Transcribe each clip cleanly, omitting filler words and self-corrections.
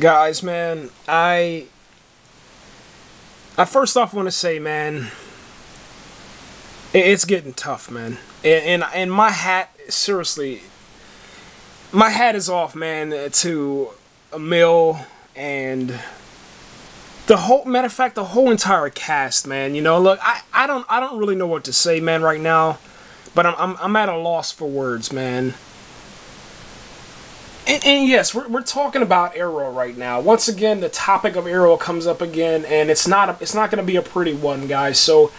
Guys, man, I first off want to say, man, it's getting tough, man. And my hat, seriously, my hat is off, man, to Emil and the whole, matter of fact, the whole entire cast, man. You know, look, I don't really know what to say, man, right now, but I'm at a loss for words, man. And yes, we're talking about Arrow right now. Once again, the topic of Arrow comes up again, and it's not going to be a pretty one, guys. So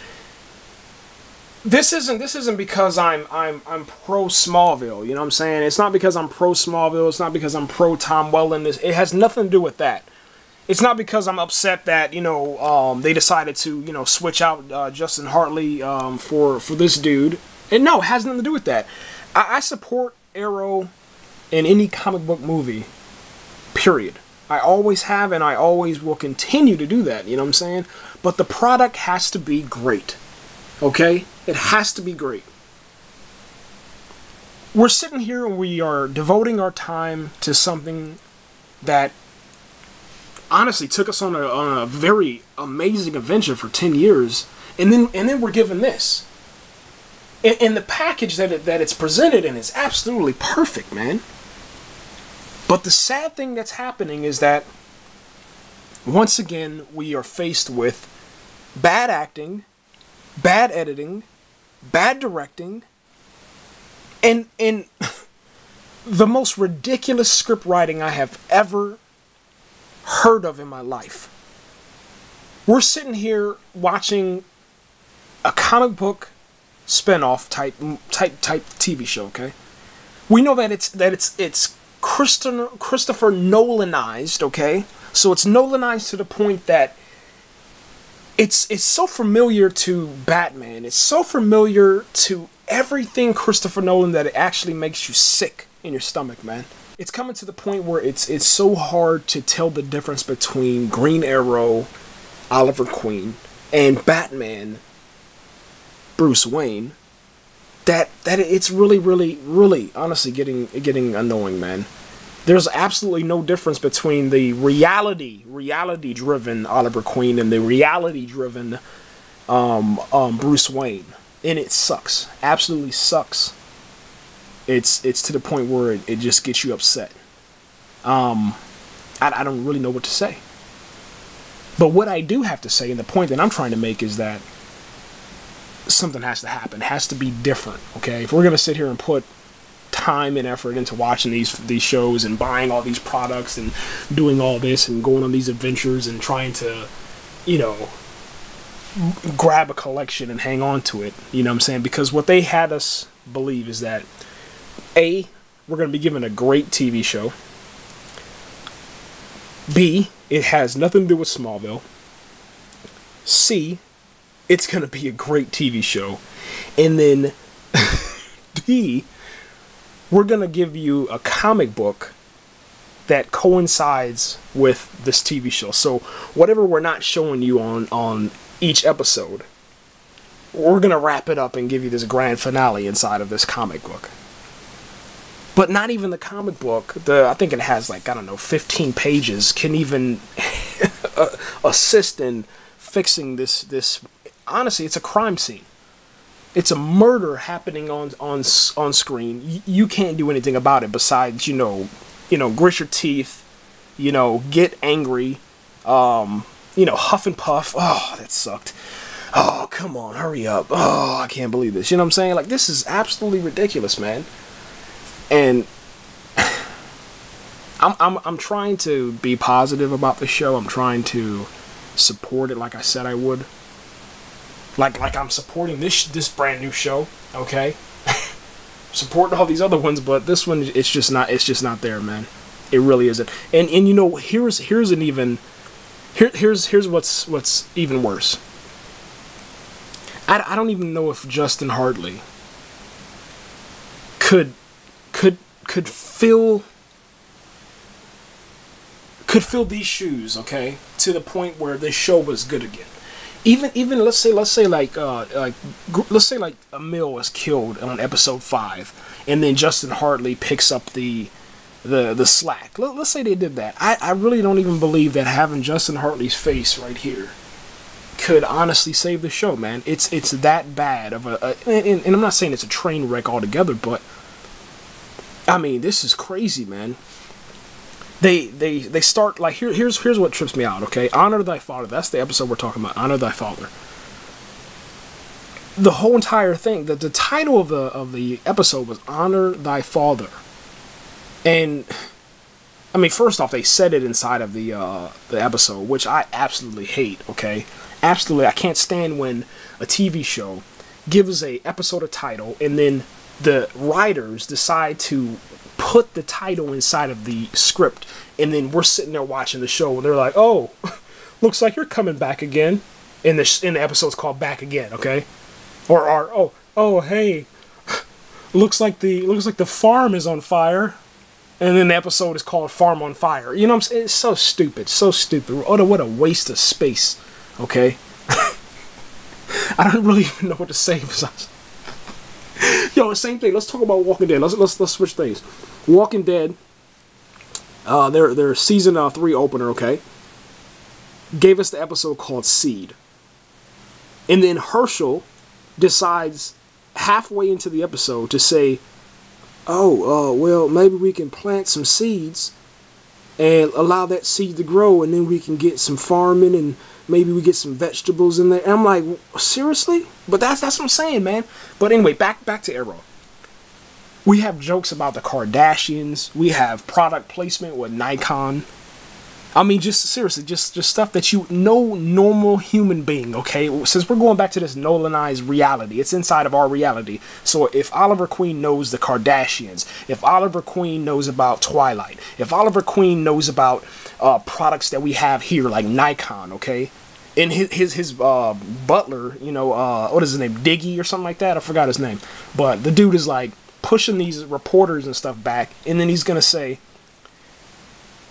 this isn't because I'm pro Smallville. You know what I'm saying? It's not because I'm pro Smallville. It's not because I'm pro Tom Welling. It has nothing to do with that. It's not because I'm upset that they decided to switch out Justin Hartley for this dude. And no, it has nothing to do with that. I support Arrow in any comic book movie, period. I always have, and I always will continue to do that, you know what I'm saying? But the product has to be great, okay? It has to be great. We're sitting here and we are devoting our time to something that honestly took us on a very amazing adventure for 10 years, and then we're given this. And the package that it's presented in is absolutely perfect, man. But the sad thing that's happening is that, once again, we are faced with bad acting, bad editing, bad directing, and the most ridiculous script writing I have ever heard of in my life. We're sitting here watching a comic book spinoff type TV show, okay? We know that it's Christopher Nolanized, okay? So it's Nolanized to the point that it's so familiar to Batman. It's so familiar to everything Christopher Nolan that it actually makes you sick in your stomach, man. It's coming to the point where it's so hard to tell the difference between Green Arrow, Oliver Queen, and Batman, Bruce Wayne, that it's really honestly getting annoying, man. There's absolutely no difference between the reality driven Oliver Queen and the reality driven Bruce Wayne, and it sucks, absolutely sucks. It's to the point where it just gets you upset. I don't really know what to say, but what I do have to say, and the point that I'm trying to make, is that something has to happen. It has to be different, okay? If we're gonna sit here and put time and effort into watching these shows and buying all these products and doing all this and going on these adventures and trying to, grab a collection and hang on to it, you know what I'm saying? Because what they had us believe is that A, we're gonna be given a great TV show. B, it has nothing to do with Smallville. C, it's going to be a great TV show. And then D, we're going to give you a comic book that coincides with this TV show. So whatever we're not showing you on each episode, we're going to wrap it up and give you this grand finale inside of this comic book. But not even the comic book, I think it has 15 pages, can even assist in fixing this. Honestly, it's a crime scene. It's a murder happening on screen. You can't do anything about it besides, grit your teeth, get angry, huff and puff. Oh, that sucked. Oh, come on, hurry up. Oh, I can't believe this. You know what I'm saying? Like, this is absolutely ridiculous, man. And I'm trying to be positive about the show. I'm trying to support it like I said I would. Like I'm supporting this brand new show, okay? Supporting all these other ones, but this one it's just not there, man. It really isn't. And here's what's even worse. I don't even know if Justin Hartley could fill these shoes, okay, to the point where this show was good again. Even let's say like Emil was killed on episode 5, and then Justin Hartley picks up the the slack. Let's say they did that. I really don't even believe that having Justin Hartley's face right here could honestly save the show, man. It's that bad of and I'm not saying it's a train wreck altogether, but I mean, this is crazy, man. They start like here's what trips me out. Okay, honor thy father. That's the episode we're talking about. Honor thy father. The whole entire thing, the title of the episode was Honor Thy Father. And I mean, first off, they said it inside of the episode, which I absolutely hate, okay? Absolutely, I can't stand when a TV show gives a episode a title and then the writers decide to put the title inside of the script, and then we're sitting there watching the show and they're like, "Oh, looks like you're coming back again." In the episode's called Back Again, okay? Or oh hey, looks like the farm is on fire, and then the episode is called Farm on Fire. You know what I'm saying? It's so stupid, so stupid. What a waste of space. Okay, I don't really even know what to say besides. Yo, same thing. Let's talk about Walking Dead. Let's switch things. Walking Dead. Their season 3 opener. Okay, gave us the episode called Seed, and then Herschel decides halfway into the episode to say, "Oh, well, maybe we can plant some seeds and allow that seed to grow, and then we can get some farming, and maybe we get some vegetables in there." And I'm like, seriously? But that's what I'm saying, man. But anyway, back to Arrow. We have jokes about the Kardashians. We have product placement with Nikon. I mean, just seriously, just stuff that no normal human being, okay? Since we're going back to this Nolanized reality, it's inside of our reality. So if Oliver Queen knows the Kardashians, if Oliver Queen knows about Twilight, if Oliver Queen knows about products that we have here like Nikon, okay? And his butler, you know, what is his name, Diggy or something like that? I forgot his name. But the dude is like pushing these reporters and stuff back, and then he's gonna say,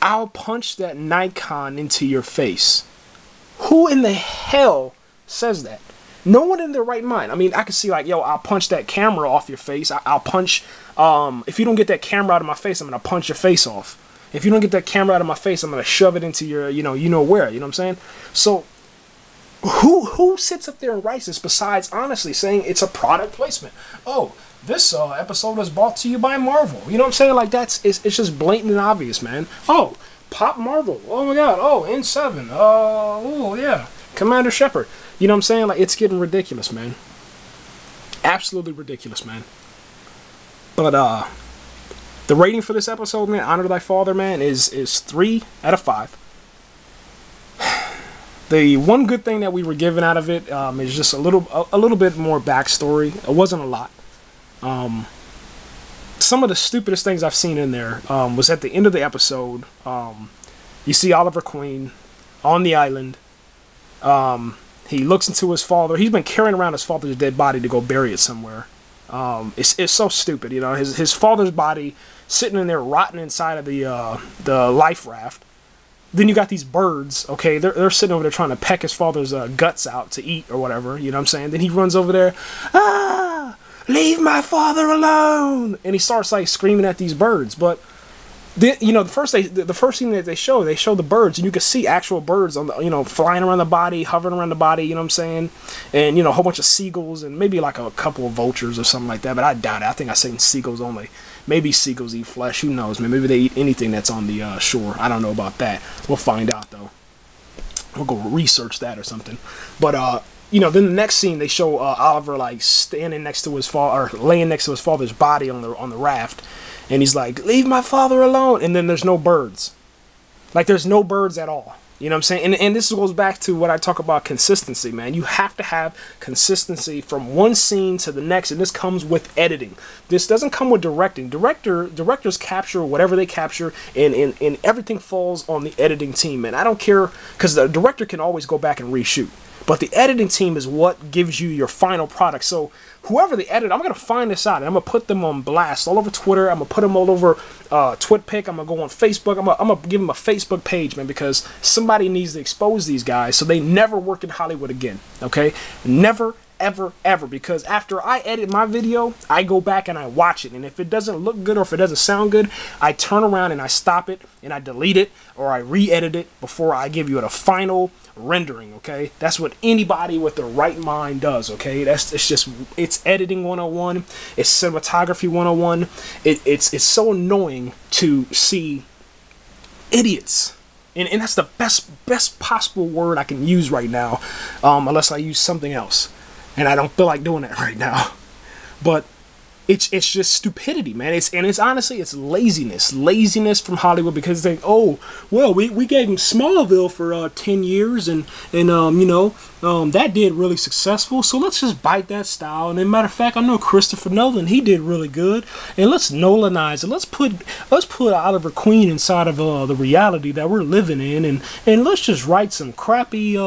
"I'll punch that Nikon into your face." Who in the hell says that? No one in their right mind. I mean, I could see like, yo, I'll punch that camera off your face. I'll punch, if you don't get that camera out of my face, I'm going to punch your face off. If you don't get that camera out of my face, I'm going to shove it into your, you know where, you know what I'm saying? So, who sits up there and writes this besides honestly saying it's a product placement? Oh, this episode is brought to you by Marvel. You know what I'm saying? Like, it's just blatant and obvious, man. Oh, Pop Marvel. Oh my God. Oh, N7. Oh yeah, Commander Shepard. You know what I'm saying? Like, it's getting ridiculous, man. Absolutely ridiculous, man. But the rating for this episode, man, Honor Thy Father, man, is 3 out of 5. The one good thing that we were given out of it is just a little bit more backstory. It wasn't a lot. Some of the stupidest things I've seen in there was at the end of the episode. You see Oliver Queen on the island. He looks into his father. He's been carrying around his father's dead body to go bury it somewhere. It's so stupid, you know. His father's body sitting in there rotting inside of the life raft. Then you got these birds, okay, they're sitting over there trying to peck his father's guts out to eat or whatever, you know what I'm saying? Then he runs over there, "Leave my father alone!" And he starts like screaming at these birds. But then, you know, the first scene that they show the birds, and you can see actual birds on the, you know, flying around the body, hovering around the body, you know what I'm saying? And, you know, a whole bunch of seagulls and maybe like a couple of vultures or something like that, but I doubt it. I think I seen seagulls only. Maybe seagulls eat flesh, who knows, man. Maybe they eat anything that's on the shore. I don't know about that. We'll find out though. We'll go research that or something. But you know, then the next scene they show Oliver like standing next to his father, or laying next to his father's body on the raft, and he's like, "Leave my father alone." And then there's no birds, like there's no birds at all. You know what I'm saying? And this goes back to what I talk about consistency, man. You have to have consistency from one scene to the next, and this comes with editing. This doesn't come with directing. Directors capture whatever they capture, and everything falls on the editing team, man. I don't care, because the director can always go back and reshoot. But the editing team is what gives you your final product. So whoever the editor, I'm going to find this out, and I'm going to put them on blast all over Twitter. I'm going to put them all over TwitPic. I'm going to go on Facebook. I'm going to give them a Facebook page, man, because somebody needs to expose these guys so they never work in Hollywood again, okay? Never, ever, ever, because after I edit my video, I go back and I watch it, and if it doesn't look good or if it doesn't sound good, I turn around and I stop it and I delete it or I re-edit it before I give you a final rendering. Okay, that's what anybody with the right mind does. Okay, it's editing 101, it's cinematography 101. It's so annoying to see idiots. And that's the best possible word I can use right now, unless I use something else, and I don't feel like doing that right now. But it's just stupidity, man. It's honestly it's laziness from Hollywood, because they, oh well, we gave him Smallville for 10 years and you know, that did really successful, so let's just bite that style. And as a matter of fact, I know Christopher Nolan, he did really good, and let's Nolanize it. Let's put Oliver Queen inside of the reality that we're living in, and let's just write some crappy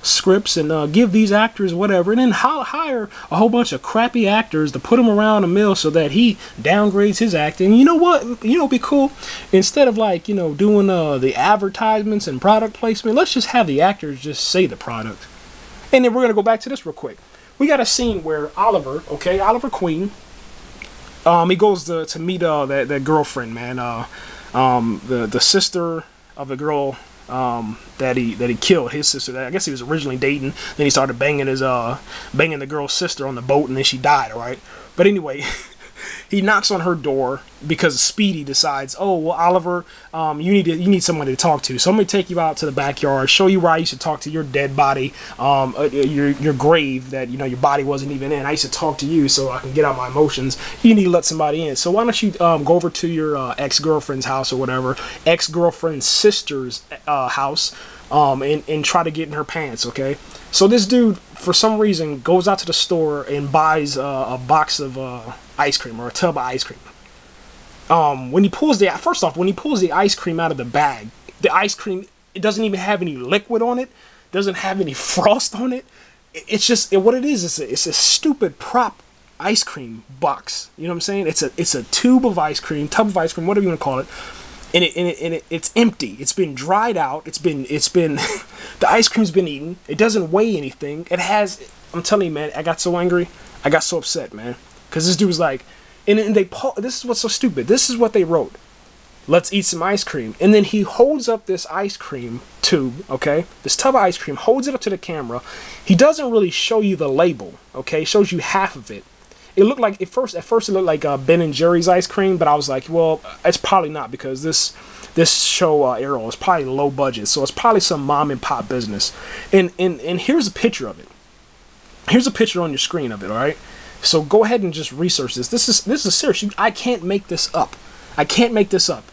scripts and give these actors whatever, and then hire a whole bunch of crappy actors to put them around the mill so that he downgrades his acting. You know what? You know, it'd be cool, instead of like, you know, doing the advertisements and product placement, let's just have the actors just say the product. And then we're going to go back to this real quick. We got a scene where Oliver Queen, he goes to meet that girlfriend, man, the sister of the girl that he killed, his sister. I guess he was originally dating. Then he started banging the girl's sister on the boat, and then she died. All right, but anyway. He knocks on her door because Speedy decides, oh well, Oliver, you need somebody to talk to. So I'm gonna take you out to the backyard, show you where I used to talk to your dead body, your grave that, you know, your body wasn't even in. I used to talk to you so I can get out my emotions. You need to let somebody in. So why don't you go over to your ex-girlfriend's house or whatever, ex-girlfriend's sister's house, and try to get in her pants. Okay. So this dude, for some reason, goes out to the store and buys a box of ice cream, or a tub of ice cream. When he pulls the ice cream out of the bag, the ice cream, it doesn't even have any liquid on it, doesn't have any frost on it. It's just what it is. It's a stupid prop ice cream box. You know what I'm saying? It's a tub of ice cream, whatever you want to call it. And it's empty. It's been dried out. It's been the ice cream's been eaten. It doesn't weigh anything. It has. I'm telling you, man. I got so angry. I got so upset, man. Because this dude was like, and this is what's so stupid. This is what they wrote. Let's eat some ice cream. And then he holds up this ice cream tube, okay? This tub of ice cream, holds it up to the camera. He doesn't really show you the label, okay? He shows you half of it. It looked like, at first it looked like Ben and Jerry's ice cream, but I was like, well, it's probably not, because this show, Arrow, is probably low budget, so it's probably some mom and pop business. And here's a picture of it. Here's a picture on your screen of it, all right? So go ahead and just research this. This is serious. I can't make this up. I can't make this up.